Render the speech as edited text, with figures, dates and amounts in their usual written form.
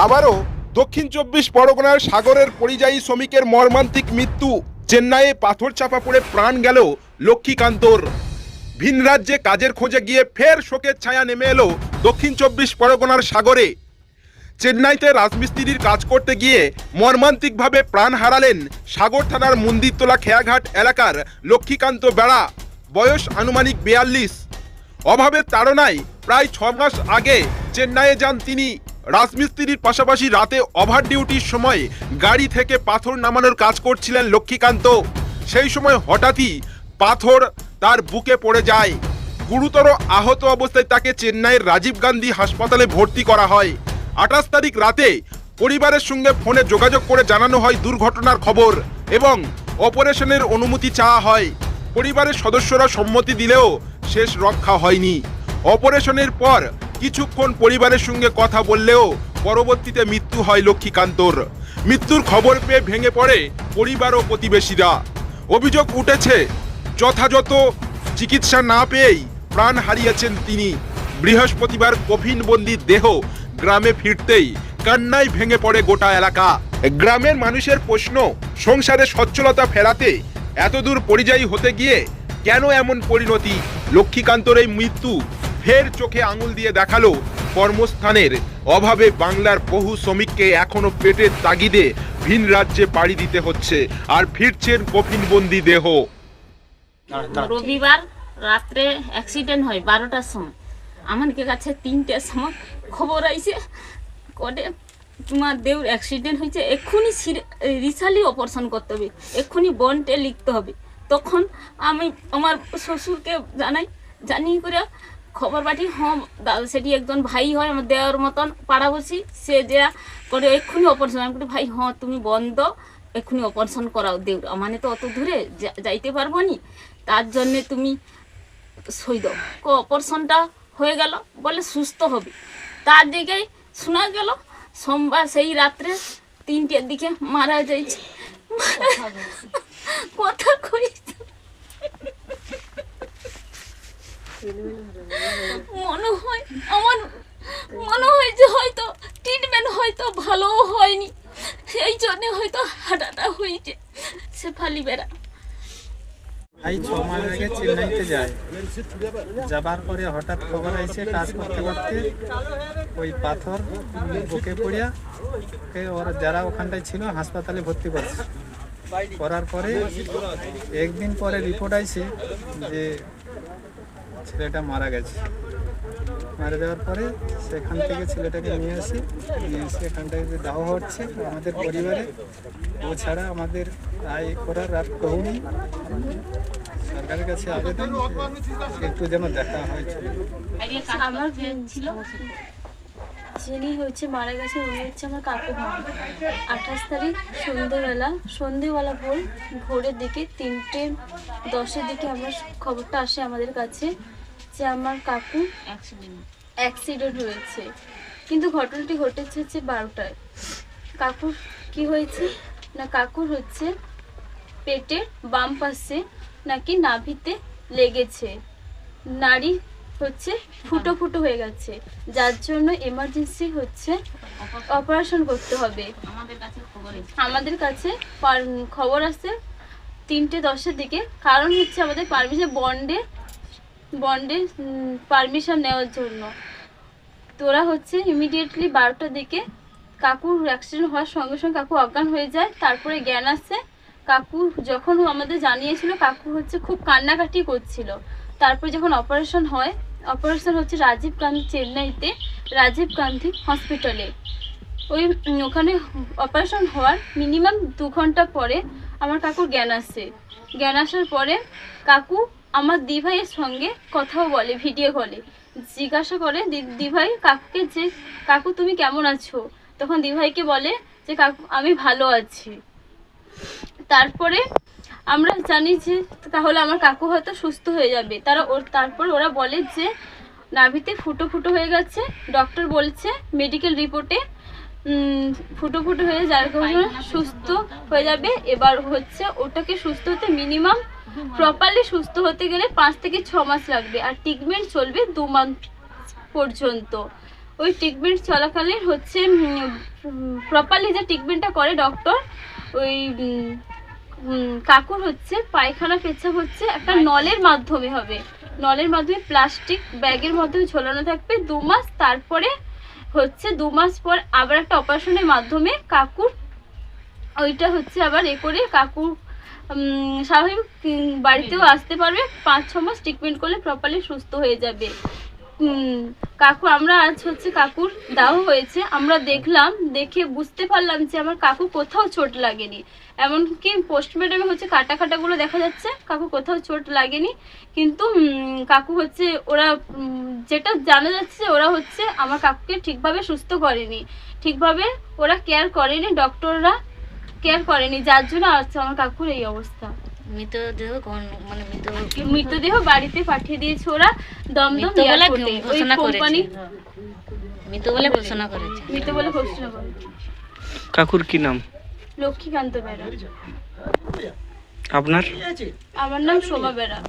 আবারও দক্ষিণ 24 পরগনার সাগরের পরিযায়ী শ্রমিকের মর্মান্তিক মৃত্যু। চেন্নাইয়ে পাথর চাপা পড়ে প্রাণ গেল লক্ষ্মীকান্তর। ভিন রাজ্যে কাজের খোঁজে গিয়ে ফের শোকের ছায়া নেমে এলো দক্ষিণ 24 পরগনার সাগরে। চেন্নাইতে রাজমিস্ত্রির কাজ করতে গিয়ে মর্মান্তিকভাবে প্রাণ হারালেন সাগর থানার মন্দিরতলা খেয়াঘাট এলাকার লক্ষ্মীকান্ত বেড়া, বয়স আনুমানিক 42। অভাবের তাড়নায় প্রায় 6 মাস আগে চেন্নাইয়ে যান তিনি। রাজমিস্ত্রির পাশাপাশি রাতে ওভার ডিউটির সময় গাড়ি থেকে পাথর নামানোর কাজ করছিলেন লক্ষ্মীকান্ত। সেই সময় হঠাৎই পাথর তার বুকে পড়ে যায়। গুরুতর আহত অবস্থায় তাকে চেন্নাইয়ের রাজীব গান্ধী হাসপাতালে ভর্তি করা হয়। 28 তারিখ রাতে পরিবারের সঙ্গে ফোনে যোগাযোগ করে জানানো হয় দুর্ঘটনার খবর এবং অপারেশনের অনুমতি চাওয়া হয়। পরিবারের সদস্যরা সম্মতি দিলেও শেষ রক্ষা হয়নি। অপারেশনের পর কিছুক্ষণ পরিবারের সঙ্গে কথা বললেও পরবর্তীতে মৃত্যু হয় লক্ষ্মীকান্তর। মৃত্যুর খবর পেয়ে ভেঙে পড়ে পরিবার ও প্রতিবেশীরা। অভিযোগ উঠেছে যথাযথ চিকিৎসা না পেয়েই প্রাণ হারিয়েছেন তিনি। বৃহস্পতিবার কফিনবন্দি দেহ গ্রামে ফিরতেই কান্নায় ভেঙে পড়ে গোটা এলাকা। গ্রামের মানুষের প্রশ্ন, সংসারে সচ্ছলতা ফেরাতে এতদূর পরিযায়ী হতে গিয়ে কেন এমন পরিণতি? লক্ষ্মীকান্তর এই মৃত্যু ফের চোখে আঙুল দিয়ে দেখালো কর্মস্থানের অভাবে বাংলার বহু শ্রমিককে এখনো পেটের তাগিদে ভিন রাজ্যে পাড়ি দিতে হচ্ছে আর ফিরছেন কফিনবন্দি দেহ। রবিবার রাত্রে অ্যাক্সিডেন্ট হয় 12টার সময়। আমাদের কাছে 3টের সময় খবর আইছে কোর্টে তোমার দেউর অ্যাক্সিডেন্ট হয়েছে, এক্ষুনি রিসালি অপারেশন করতে হবে, এক্ষুনি বন্ডে লিখতে হবে। তখন আমি আমার শ্বশুরকে জানিয়ে করে খবর পাঠি, সেটি একজন ভাই হয় আমার দেওয়ার মতন পাড়াবসি, সে যে করে এক্ষুনি অপারেশন। আমি বলি ভাই তুমি বন্ধ, এক্ষুনি অপারেশন করাও দেউর, মানে তো অত দূরে যাইতে পারবো নি, তার জন্যে তুমি সই দাও। অপারেশনটা হয়ে গেল, বলে সুস্থ হবে। তার দিকেই শোনা গেল সোমবার সেই রাত্রে 3টের দিকে মারা যাইছে। কথা কইছে আমার মনে হয় যে হয়তো ট্রিটমেন্ট হয়তো ভালো হয়নি, সেই জন্য হয়তো হাঁটাটা হয়েছে। শেফালি বেড়া ভাই 6 মাস আগে চেন্নাইতে যায়, যাবার পরে হঠাৎ খবর আইছে কাজ করতে করতে ওই পাথর বুকে পড়িয়া ওরা যারা ওখানটায় ছিল হাসপাতালে ভর্তি করছে। করার পরে একদিন পরে রিপোর্ট আইছে যে ছেলেটা মারা গেছে। মারা যাওয়ার পরে সেখান থেকে ছেলেটাকে নিয়ে এসে এখানটায় যে দাহ হচ্ছে আমাদের পরিবারে, ও ছাড়া আমাদের আয় করার আর কেউ নেই। সরকারের কাছে আবেদন একটু যেন দেখা হয়েছে। আমার ছিল যিনি মারা গেছে উনি আমার কাকু হন। 28 তারিখ সন্ধ্যেবেলা ভোরের দিকে 3:10 দিকে আমার খবরটা আসে আমাদের কাছে যে আমার কাকু অ্যাক্সিডেন্ট হয়েছে। কিন্তু ঘটনাটি ঘটেছে 12টায়। কাকুর কি হয়েছে না, কাকুর পেটের বাম পাশে নাকি নাভিতে লেগেছে, নাড়ি ফুটো ফুটো হয়ে গেছে, যার জন্য এমার্জেন্সি অপারেশন করতে হবে। আমাদের কাছে খবর আসছে 3:10 দিকে, কারণ আমাদের পারমিশন বন্ডে পারমিশন নেওয়ার জন্য। তোরা ইমিডিয়েটলি 12টার দিকে কাকুর অ্যাক্সিডেন্ট হওয়ার সঙ্গে সঙ্গে কাকু অজ্ঞান হয়ে যায়। তারপরে জ্ঞান আসে। কাকু যখন আমাদের জানিয়েছিল কাকু খুব কান্নাকাটি করছিল। তারপর যখন অপারেশন হয়, অপারেশন রাজীব গান্ধী, চেন্নাইতে রাজীব গান্ধী হসপিটালে। ওখানে অপারেশন হওয়ার মিনিমাম 2 ঘন্টা পরে আমার কাকুর জ্ঞান আসে। জ্ঞান আসার পরে কাকু আমার দিভাইয়ের সঙ্গে কথাও বলে, ভিডিও কলে জিজ্ঞাসা করে দিভাই কাকুকে যে কাকু তুমি কেমন আছো? তখন দিভাইকে বলে যে কাকু আমি ভালো আছি। তারপরে আমরা জানি যে তাহলে আমার কাকু হয়তো সুস্থ হয়ে যাবে। তারপর ওরা বলে যে নাভিতে ফুটো ফুটো হয়ে গেছে। ডক্টর বলছে মেডিকেল রিপোর্টে ফুটো ফুটো হয়ে যার কারণে সুস্থ হয়ে যাবে। এবার ওটাকে সুস্থ হতে মিনিমাম প্রপারলি সুস্থ হতে গেলে 5 থেকে 6 মাস লাগবে, আর ট্রিটমেন্ট চলবে 2 মাস পর্যন্ত। ওই ট্রিটমেন্ট চলাকালীন হচ্ছে প্রপারলি যে ট্রিটমেন্টটা করে ডক্টর, ওই কাকুর হচ্ছে পায়খানা পেচ্ছাপ হচ্ছে একটা নলের মাধ্যমে হবে, নলের মাধ্যমে প্লাস্টিক ব্যাগের মাধ্যমে ঝোলানো থাকবে 2 মাস। তারপরে হচ্ছে 2 মাস পর আবার একটা অপারেশনের মাধ্যমে কাকুর ওইটা হচ্ছে আবার করে কাকুর স্বাভাবিক বাড়িতেও আসতে পারবে। 5-6 মাস ট্রিটমেন্ট করলে প্রপারলি সুস্থ হয়ে যাবে। কাকু আমরা আজ হচ্ছে কাকুর দাহ হয়েছে, আমরা দেখলাম, দেখে বুঝতে পারলাম যে আমার কাকু কোথাও চোট লাগেনি। এমনকি পোস্টমর্টমে হচ্ছে কাটাগুলো দেখা যাচ্ছে, কাকু কোথাও চোট লাগেনি। কিন্তু কাকু হচ্ছে ওরা যেটা জানা যাচ্ছে ওরা হচ্ছে আমার কাকুকে ঠিকভাবে সুস্থ করেনি, ঠিকভাবে ওরা কেয়ার করেনি, ডক্টররা কেয়ার করেনি, যার জন্য আজকে আমার কাকুর এই অবস্থা। মৃতদেহ বাড়িতে পাঠিয়ে দিয়েছে ওরা দমদম এয়ারপোর্টে। ওই কোম্পানি মৃত বলে ঘোষণা করেছে। কাকুর কি নাম? লক্ষ্মীকান্ত বেরা। আপনার? আমার নাম সোমা বেরা।